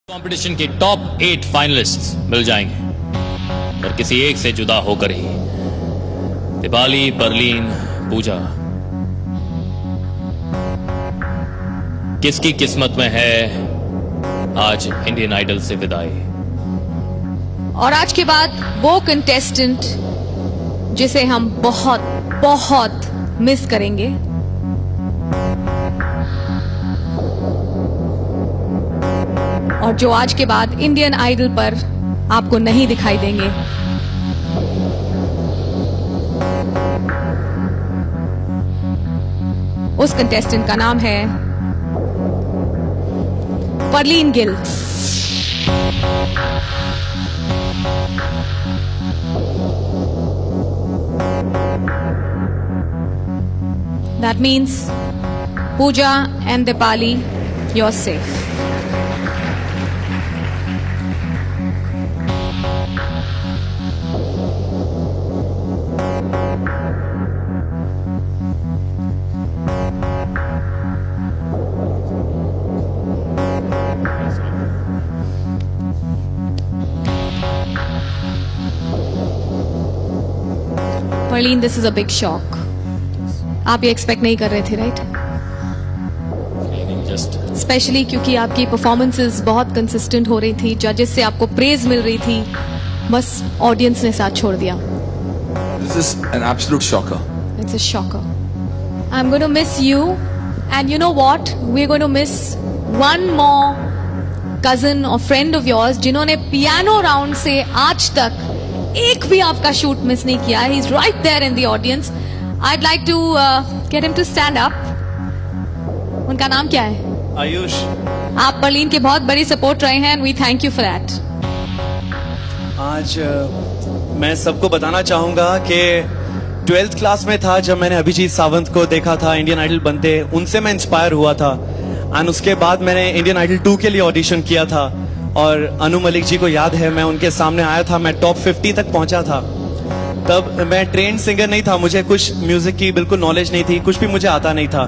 Competition के top 8 finalists मिल जाएंगे और किसी एक से जुदा होकर ही दीपाली, परलीन, पूजा किसकी किस्मत में है आज इंडियन आइडल से विदाई। और आज के बाद वो कंटेस्टेंट जिसे हम बहुत बहुत मिस करेंगे, और जो आज के बाद इंडियन आइडल पर आपको नहीं दिखाई देंगे। उस कंटेस्टेंट का नाम है परलीन Gill. That means Pooja and Dipali, you're safe. Perleen, this is a big shock. आप ये एक्सपेक्ट नहीं कर रहे थे, राइट? जस्ट स्पेशली क्योंकि आपकी परफॉर्मेंसेस बहुत कंसिस्टेंट हो रही थी, जजेस से आपको प्रेज मिल रही थी, बस ऑडियंस ने साथ छोड़ दिया। This is an absolute shocker. It's a shocker. I'm going to miss you, and you know what? We're going to miss one more cousin or friend of yours जिन्होंने पियानो राउंड से आज तक एक भी आपका शूट मिस नहीं किया। He's right there in the audience. I'd like to get him to stand up. उनका नाम क्या है? आयुष। आप परलीन के बहुत बड़ी सपोर्ट रहे हैं, and we thank you for that. आज मैं सबको बताना चाहूंगा कि 12th क्लास में था जब मैंने अभिजीत सावंत को देखा था इंडियन आइडल बनते, उनसे मैं इंस्पायर हुआ था। एंड उसके बाद मैंने इंडियन आइडल 2 के लिए ऑडिशन किया था, और अनु मलिक जी को याद है, मैं उनके सामने आया था, मैं टॉप 50 तक पहुंचा था। तब मैं ट्रेंड सिंगर नहीं था, मुझे कुछ म्यूजिक की बिल्कुल नॉलेज नहीं थी, कुछ भी मुझे आता नहीं था।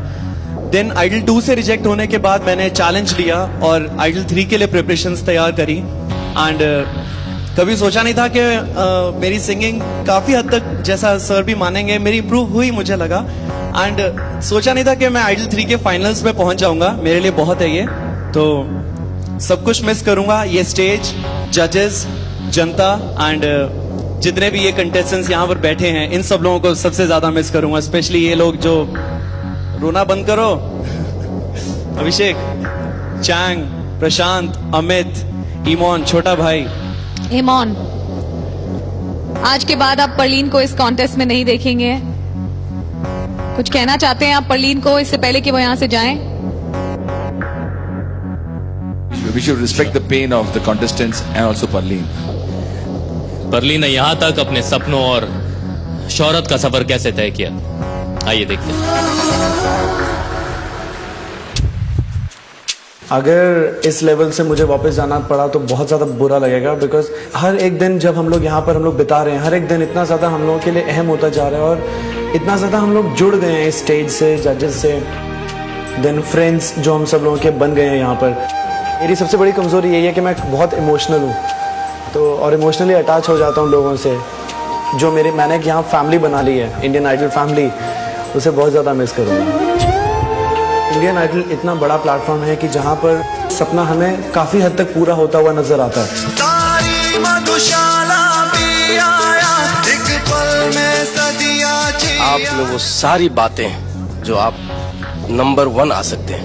देन आइडल 2 से रिजेक्ट होने के बाद मैंने चैलेंज लिया और आइडल 3 के लिए प्रिपरेशंस तैयार करी। एंड कभी सोचा नहीं था कि मेरी सिंगिंग काफी हद तक, जैसा सर भी मानेंगे, मेरी इंप्रूव हुई मुझे लगा। एंड सोचा नहीं था कि मैं आइडल 3 के फाइनल्स में पहुंच जाऊंगा। मेरे लिए बहुत है ये, तो सब कुछ मिस करूंगा, ये स्टेज, जजेस, जनता एंड जितने भी ये कंटेस्टेंट्स यहाँ पर बैठे हैं, इन सब लोगों को सबसे ज्यादा मिस करूंगा। स्पेशली ये लोग जो, रोना बंद करो, अभिषेक, चैंग, प्रशांत, अमित, ईमोन, छोटा भाई। इमोन, आज के बाद आप परलीन को इस कॉन्टेस्ट में नहीं देखेंगे। कुछ कहना चाहते हैं आप परलीन को इससे पहले कि वो यहाँ से जाएं? We should respect the pain of the contestants and also Parleen. परलीन ने यहां तक अपने सपनों और शोहरत का सफर कैसे तय किया, आइए देखते हैं। अगर इस लेवल से मुझे वापस जाना पड़ा तो बहुत ज़्यादा बुरा लगेगा, बिकॉज हर एक दिन जब हम लोग यहाँ पर हम लोग बिता रहे हैं, हर एक दिन इतना ज़्यादा हम लोगों के लिए अहम होता जा रहा है, और इतना ज़्यादा हम लोग जुड़ गए हैं इस स्टेज से, जजेस से, देन फ्रेंड्स जो हम सब लोगों के बन गए हैं यहाँ पर। मेरी सबसे बड़ी कमज़ोरी यही है कि मैं बहुत इमोशनल हूँ, तो और इमोशनली अटैच हो जाता हूँ लोगों से। जो मैंने यहाँ फैमिली बना ली है, इंडियन आइडल फैमिली, उसे बहुत ज़्यादा मिस करूँगा। इंडियन आइडल इतना बड़ा प्लेटफॉर्म है कि जहाँ पर सपना हमें काफ़ी हद तक पूरा होता हुआ नजर आता है। आप लोग वो सारी बातें जो आप नंबर 1 आ सकते हैं।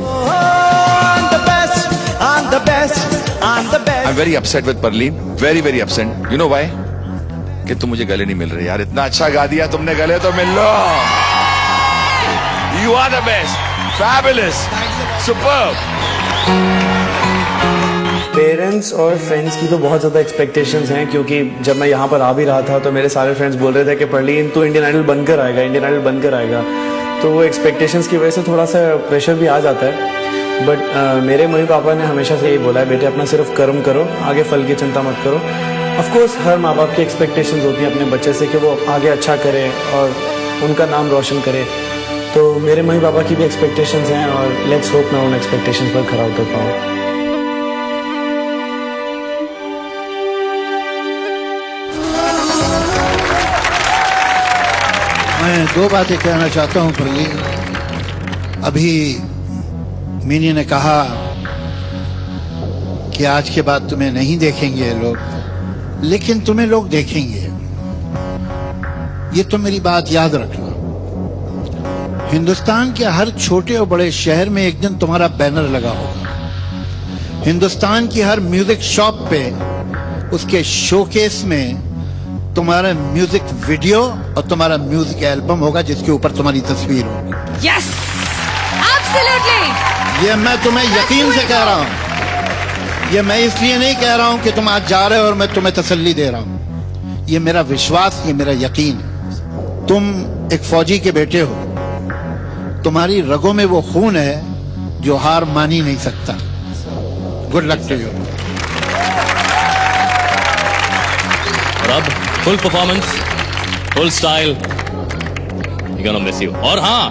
I'm very upset with Parleen. Very very upset. You know why? कि तुम मुझे गले नहीं मिल रहे यार। इतना अच्छा गा दिया तुमने, गले तो मिल लो। You are the best. Fabulous. Superb. Parents और फ्रेंड्स की तो बहुत ज़्यादा एक्सपेक्टेशंस हैं, क्योंकि जब मैं यहाँ पर आ भी रहा था तो मेरे सारे फ्रेंड्स बोल रहे थे कि परलीन तू इंडियन आइडल बनकर आएगा, इंडियन आइडल बनकर आएगा। तो वो एक्सपेक्टेशंस की वजह से थोड़ा सा प्रेशर भी आ जाता है। बट मेरे मम्मी पापा ने हमेशा से यही बोला है, बेटे अपना सिर्फ कर्म करो, आगे फल की चिंता मत करो। ऑफ कोर्स हर माँ बाप की एक्सपेक्टेशंस होती हैं अपने बच्चे से कि वो आगे अच्छा करे और उनका नाम रोशन करे। तो मेरे मम्मी पापा की भी एक्सपेक्टेशंस हैं और लेट्स होप मैं उन एक्सपेक्टेशंस पर खरा उतर पाऊँ। दो बातें कहना चाहता हूं परली। अभी मीनी ने कहा कि आज के बाद तुम्हें नहीं देखेंगे ये लोग, लेकिन तुम्हें लोग देखेंगे। ये तो मेरी बात याद रखना। हिंदुस्तान के हर छोटे और बड़े शहर में एक दिन तुम्हारा बैनर लगा होगा। हिंदुस्तान की हर म्यूजिक शॉप पे, उसके शोकेस में तुम्हारा म्यूजिक वीडियो और तुम्हारा म्यूजिक एल्बम होगा जिसके ऊपर तुम्हारी तस्वीर होगी। Yes, absolutely. ये मैं तुम्हें यकीन से कह रहा हूं। ये मैं इसलिए नहीं कह रहा हूं कि तुम आज जा रहे हो और मैं तुम्हें तसल्ली दे रहा हूं। ये मेरा विश्वास, ये मेरा यकीन है। तुम एक फौजी के बेटे हो, तुम्हारी रगों में वो खून है जो हार मान ही नहीं सकता। Good luck to you. और अब full performance, full style, you gonna miss you. और हाँ,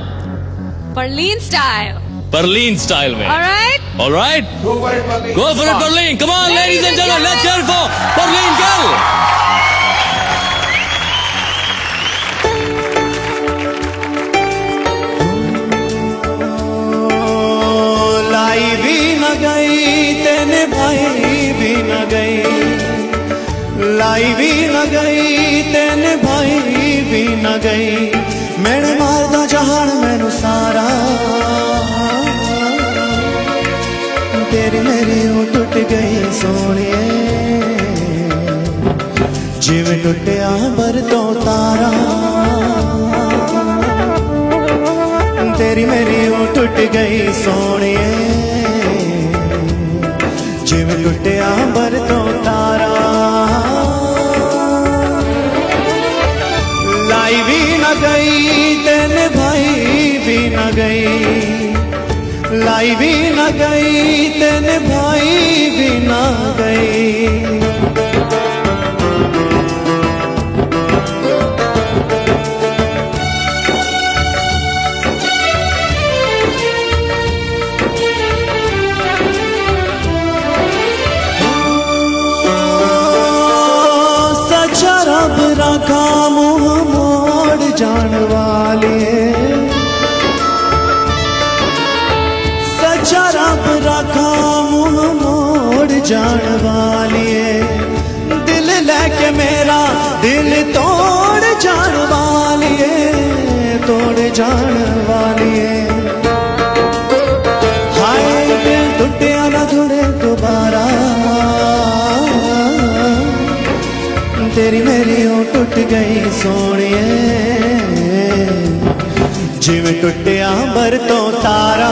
परलीन स्टाइल। परलीन स्टाइल में। Alright, alright, go for it Parleen. Come on ladies and gentleman, let's cheer for Parleen girl. लाई भी न गई तेने भाई भी न गई, लाई भी न गई तेने भाई भी न गई। मैंने मारदा जहान मैनू सारा, तेरी मेरी वो टुट गई सोनिए, जिवें टुटिया बर तो तारा। तेरी मेरी वो टुट गई सोनिए, जिवें टुटिया बर तो तारा। लाई भी न गई तेने भाई भी न गई, लाई भी न गई तेने भाई भी न गई। रब रखा मुंह मोड़ जान वाले, सच्चा रब रखा मुंह मोड़ जान वाले। दिल लेके मेरा दिल तोड़ जान वाली, तोड़ जान वाली। हाय दिल टूटिया ना जुड़े दोबारा, तेरी मेरी ओ टूट गई सोनिए, जिवें टुटिया बर तो तारा।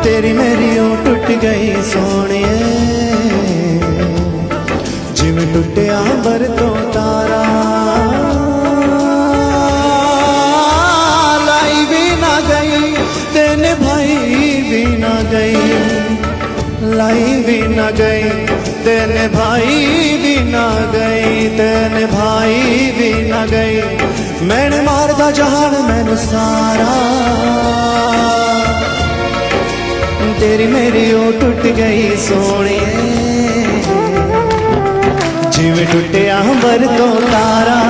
तेरी मेरी ओ टूट गई सोनिए, जिवें टुटिया बर तो तारा। लाई भी ना गई तेने भाई भी ना गई, लाई भी न गई तेने भाई भी न गई, तेने भाई भी न गई। मैंने मारदा जहान मैनू सारा, तेरी मेरी ओ टूट गई सोनिए, जिवें टुटिया बर तो तारा।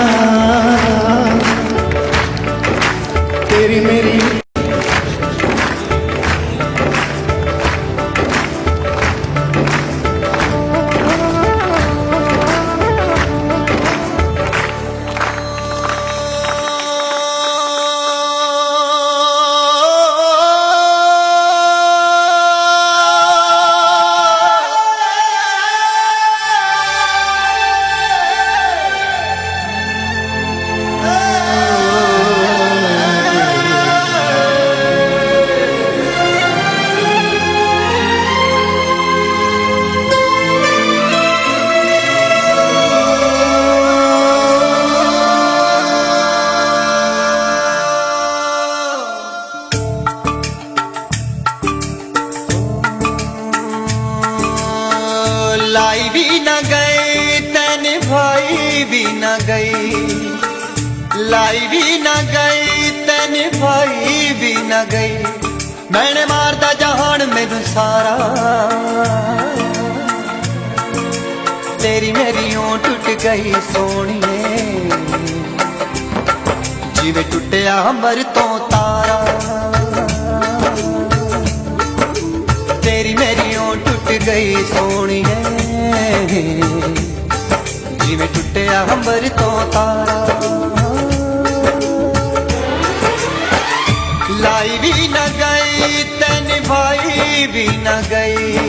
तेरी मेरी लाई भी न गई तेने भाई भी न गई, लाई भी न गई तेने भाई भी न गई। मैंने मारदा जहान मैनू सारा, तेरी मेरी ओ टूट गई सोनिए, ਜਿਵੇਂ ਟੁੱਟਿਆ ਅੰਬਰ ਤੋਂ ਤਾਰਾ तेरी मेरी ओ टूट गई सोहणीए जिवें टुटिया अंबर तो तारा लाई भी न गई ते निभाई भी न गई